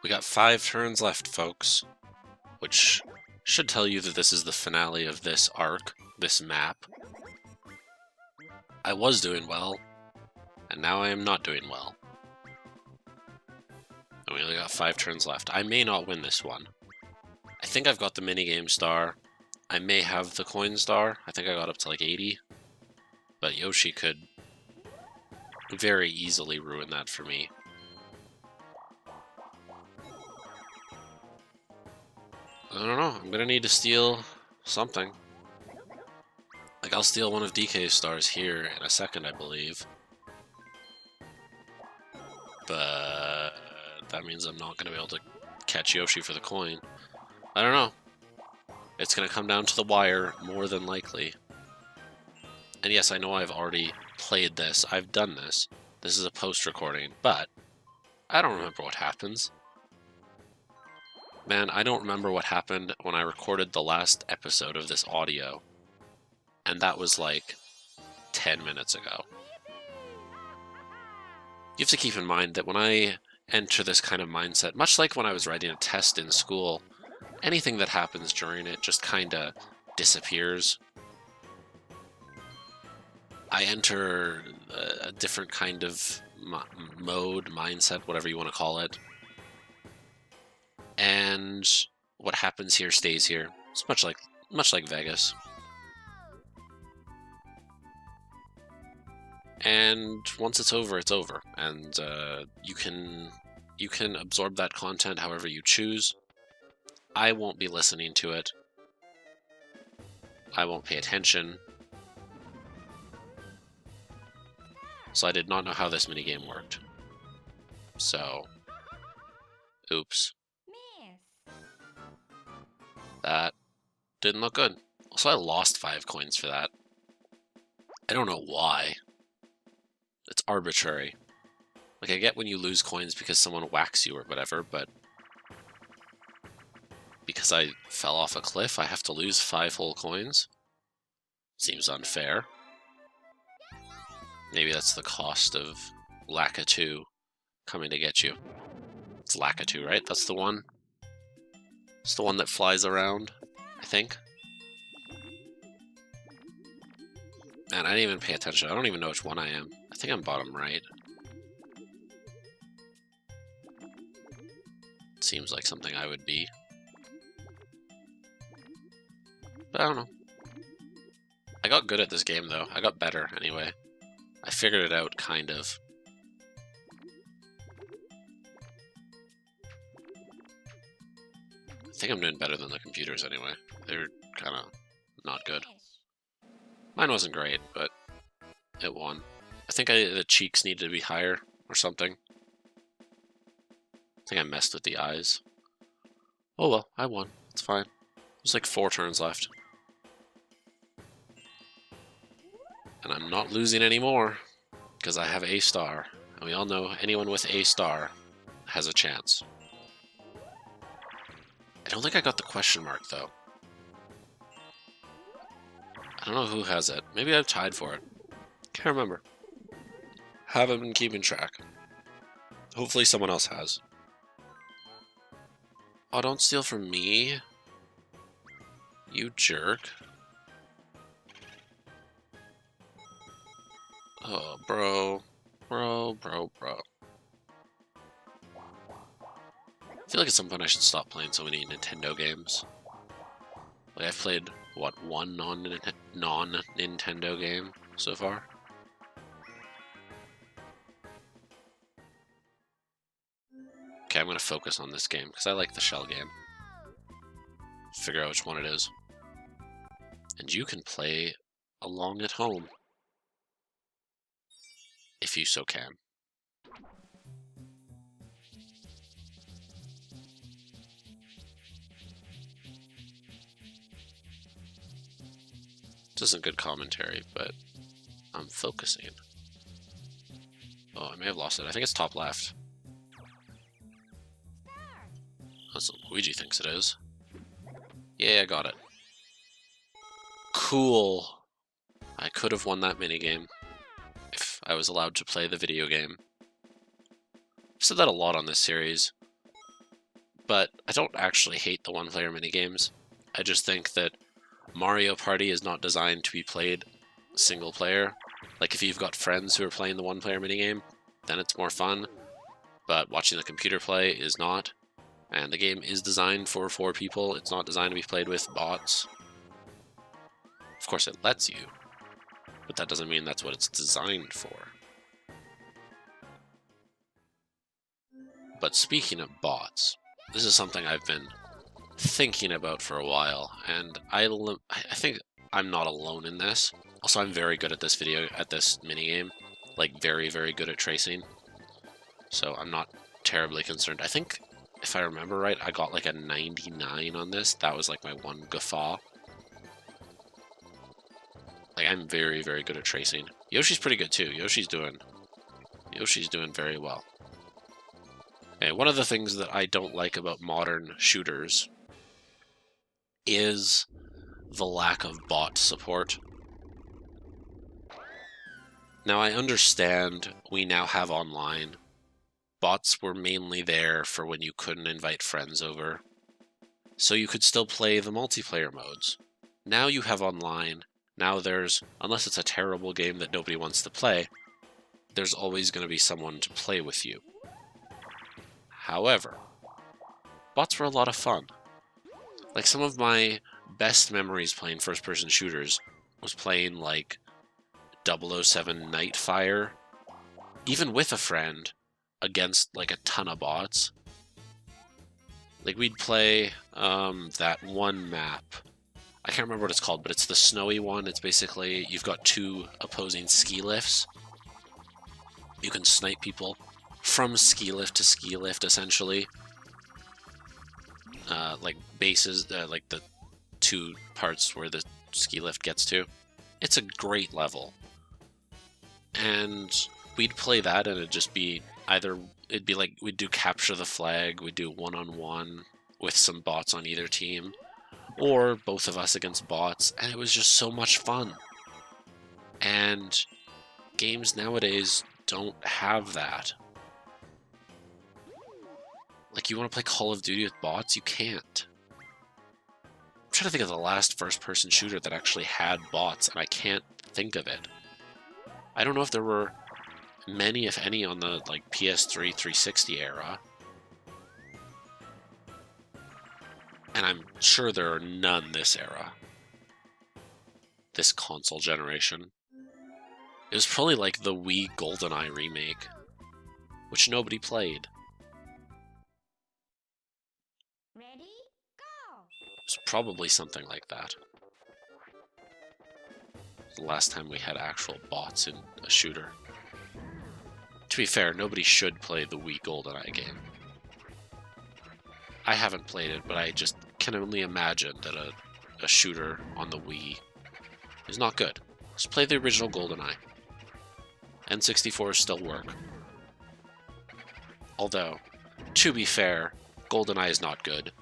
We got 5 turns left, folks, which should tell you that this is the finale of this arc, this map. I was doing well, and now I am not doing well. And we only got 5 turns left. I may not win this one. I think I've got the minigame star. I may have the coin star. I think I got up to like 80. But Yoshi could very easily ruin that for me. I don't know. I'm gonna need to steal something. Like, I'll steal one of DK's stars here in a second, I believe. But that means I'm not gonna be able to catch Yoshi for the coin. I don't know. It's gonna come down to the wire, more than likely. And yes, I know I've already played this. I've done this. This is a post-recording, but I don't remember what happens. Man, I don't remember what happened when I recorded the last episode of this audio. And that was like 10 minutes ago. You have to keep in mind that when I enter this kind of mindset, much like when I was writing a test in school, anything that happens during it just kind of disappears. I enter a different kind of mode, mindset, whatever you want to call it. And what happens here stays here. It's much like Vegas. And once it's over, it's over. And you can absorb that content however you choose. I won't be listening to it. I won't pay attention. So I did not know how this minigame worked. So, oops. That didn't look good. Also, I lost 5 coins for that. I don't know why. It's arbitrary. Like, I get when you lose coins because someone whacks you or whatever, but because I fell off a cliff, I have to lose 5 whole coins? Seems unfair. Maybe that's the cost of Lakitu coming to get you. It's Lakitu, right? That's the one? It's the one that flies around, I think. Man, I didn't even pay attention. I don't even know which one I am. I think I'm bottom right. Seems like something I would be. But I don't know. I got good at this game, though. I got better, anyway. I figured it out, kind of. I think I'm doing better than the computers, anyway. They're kind of not good. Mine wasn't great, but it won. I think the cheeks needed to be higher or something. I think I messed with the eyes. Oh well, I won. It's fine. There's like 4 turns left. And I'm not losing anymore, because I have a star. And we all know anyone with a star has a chance. I don't think I got the question mark, though. I don't know who has it. Maybe I've tied for it. Can't remember. Haven't been keeping track. Hopefully someone else has. Oh, don't steal from me. You jerk. Oh, bro. Bro. I feel like at some point I should stop playing so many Nintendo games. Like, I've played, what, 1 non-Nintendo game so far? Okay, I'm gonna focus on this game, because I like the shell game. Figure out which one it is. And you can play along at home. If you so can. This isn't good commentary, but I'm focusing. Oh, I may have lost it. I think it's top left. That's what Luigi thinks it is. Yeah, I got it. Cool. I could have won that minigame if I was allowed to play the video game. I've said that a lot on this series. but I don't actually hate the one-player minigames. I just think that Mario Party is not designed to be played single player. Like, if you've got friends who are playing the one-player minigame, then it's more fun, but watching the computer play is not. And the game is designed for 4 people. It's not designed to be played with bots. Of course, it lets you, but that doesn't mean that's what it's designed for. But speaking of bots, this is something I've been thinking about for a while, and I think I'm not alone in this. Also, I'm very good at this minigame. Like, very, very good at tracing. So I'm not terribly concerned. I think, if I remember right, I got like a 99 on this. That was like my one guffaw. Like, I'm very, very good at tracing. Yoshi's pretty good too. Yoshi's doing very well. Okay, one of the things that I don't like about modern shooters is the lack of bot support. Now, I understand we now have online. Bots were mainly there for when you couldn't invite friends over, so you could still play the multiplayer modes. Now you have online. Now there's, unless it's a terrible game that nobody wants to play, there's always going to be someone to play with you. However, bots were a lot of fun. Like, some of my best memories playing first-person shooters was playing, like, 007 Nightfire, even with a friend, against, like, a ton of bots. Like, we'd play that one map. I can't remember what it's called, but it's the snowy one. It's basically, you've got 2 opposing ski lifts. You can snipe people from ski lift to ski lift, essentially. Like, bases, like the 2 parts where the ski lift gets to. It's a great level. And we'd play that, and it'd just be either, it'd be like, we'd do capture the flag, we'd do one-on-one with some bots on either team, or both of us against bots, and it was just so much fun. And games nowadays don't have that. Like, you want to play Call of Duty with bots? You can't. I'm trying to think of the last first-person shooter that actually had bots, and I can't think of it. I don't know if there were many, if any, on the, like, PS3 360 era. And I'm sure there are none this era. This console generation. It was probably like the Wii GoldenEye remake, which nobody played. Ready? Go! It's probably something like that. The last time we had actual bots in a shooter. To be fair, nobody should play the Wii GoldenEye game. I haven't played it, but I just can only imagine that a shooter on the Wii is not good. Just play the original GoldenEye. N64s still work. Although, to be fair, GoldenEye is not good.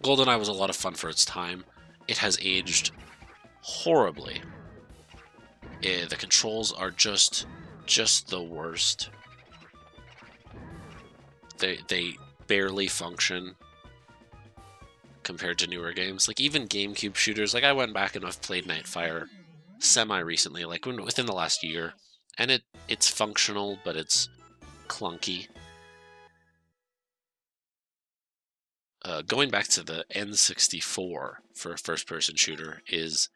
GoldenEye was a lot of fun for its time. It has aged horribly. The controls are just the worst. They barely function compared to newer games. Like, even GameCube shooters, like, I went back and I've played Nightfire semi-recently, like within the last year, and it's functional, but it's clunky. Going back to the N64 for a first-person shooter is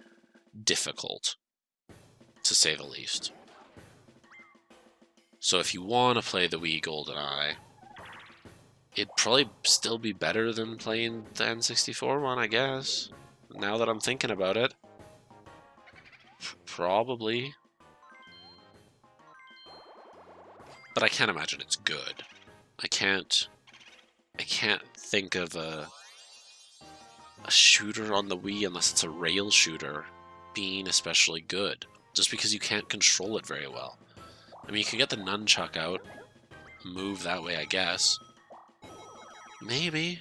difficult, to say the least. So if you want to play the Wii GoldenEye, it'd probably still be better than playing the N64 one, I guess. Now that I'm thinking about it. Probably. But I can't imagine it's good. I can't think of a shooter on the Wii, unless it's a rail shooter, being especially good. Just because you can't control it very well. I mean, you can get the nunchuck out, move that way, I guess. Maybe.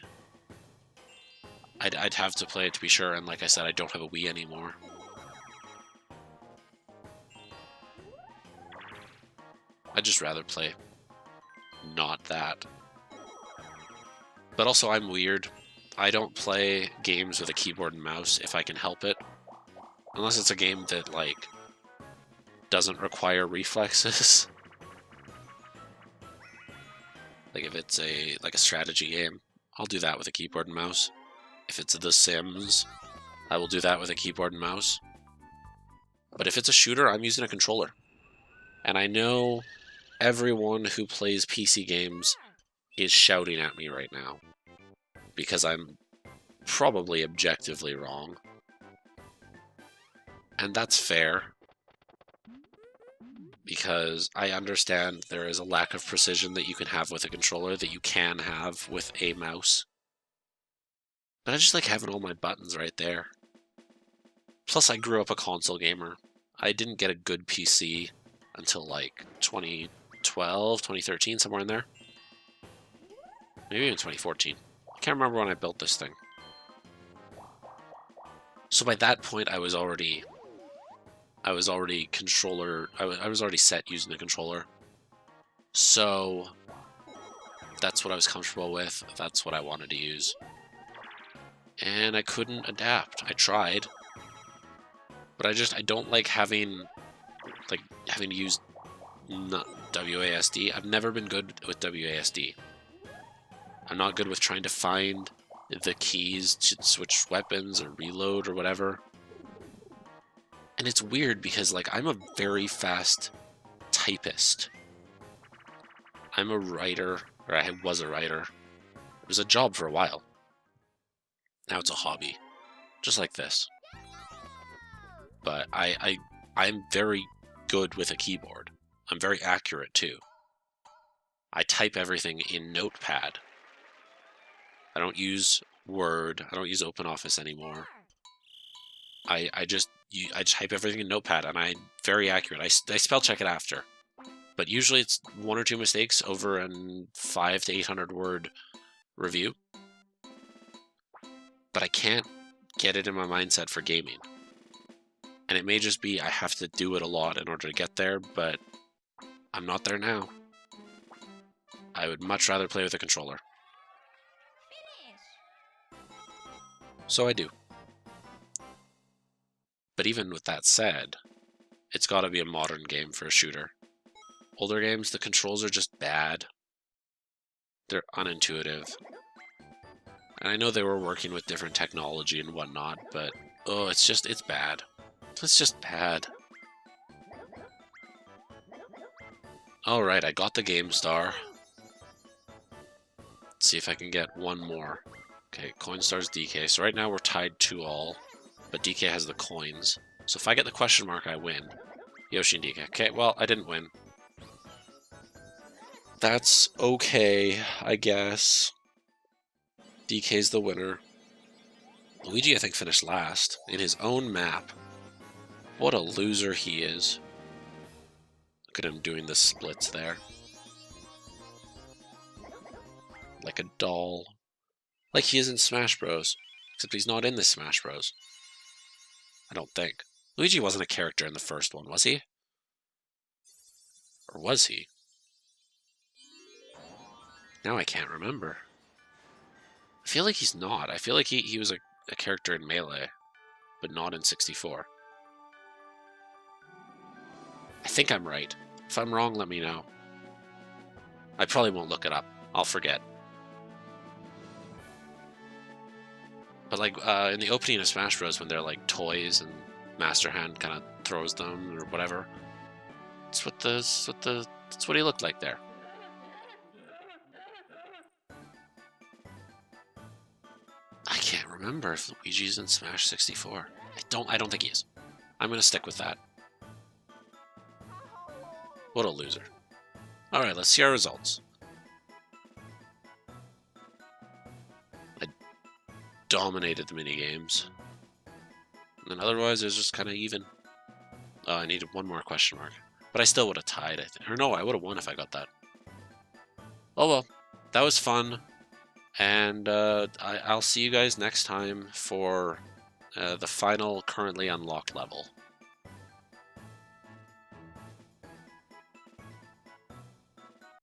I'd have to play it to be sure, and like I said, I don't have a Wii anymore. I'd just rather play not that. But also, I'm weird. I don't play games with a keyboard and mouse if I can help it. Unless it's a game that, like, doesn't require reflexes. Like, if it's a strategy game, I'll do that with a keyboard and mouse. If it's The Sims, I will do that with a keyboard and mouse. But if it's a shooter, I'm using a controller. And I know everyone who plays PC games is shouting at me right now. Because I'm probably objectively wrong. And that's fair. Because I understand there is a lack of precision that you can have with a controller that you can have with a mouse. But I just like having all my buttons right there. Plus, I grew up a console gamer. I didn't get a good PC until like 2012, 2013, somewhere in there. Maybe even 2014. I can't remember when I built this thing. So by that point, I was already controller. I was already set using the controller. So that's what I was comfortable with. That's what I wanted to use. And I couldn't adapt. I tried. But I don't like having to use WASD. I've never been good with WASD. I'm not good with trying to find the keys to switch weapons or reload or whatever. And it's weird because, like, I'm a very fast typist. I'm a writer, or I was a writer. It was a job for a while. Now it's a hobby. Just like this. But I'm very good with a keyboard. I'm very accurate too. I type everything in Notepad. I don't use Word. I don't use OpenOffice anymore. I just type everything in Notepad, and I'm very accurate. I spell check it after, but usually it's 1 or 2 mistakes over a 500 to 800 word review. But I can't get it in my mindset for gaming. And it may just be I have to do it a lot in order to get there, but I'm not there now. I would much rather play with a controller. So I do. But even with that said, it's got to be a modern game for a shooter. Older games, the controls are just bad. They're unintuitive. And I know they were working with different technology and whatnot, but it's bad. It's just bad. Alright, I got the Game Star. Let's see if I can get one more. Okay, Coin Star's DK. So right now we're tied 2-all, but DK has the coins. So if I get the question mark, I win. Yoshi and DK. Okay, well, I didn't win. That's okay, I guess. DK's the winner. Luigi, I think, finished last in his own map. What a loser he is. Look at him doing the splits there. Like a doll. Like he is in Smash Bros. Except he's not in this Smash Bros. I don't think. Luigi wasn't a character in the first one, was he? Or was he? Now I can't remember. I feel like he's not. I feel like he was a character in Melee, but not in 64. I think I'm right. If I'm wrong, let me know. I probably won't look it up. I'll forget. But like in the opening of Smash Bros, when they're like toys and Master Hand kind of throws them or whatever, that's what he looked like there. I can't remember if Luigi's in Smash 64. I don't think he is. I'm gonna stick with that. What a loser. Alright, let's see our results. I dominated the minigames. And then otherwise, it was just kind of even. Oh, I needed one more question mark. But I still would have tied, I think. Or no, I would have won if I got that. Oh well, that was fun. And I'll see you guys next time for the final currently unlocked level.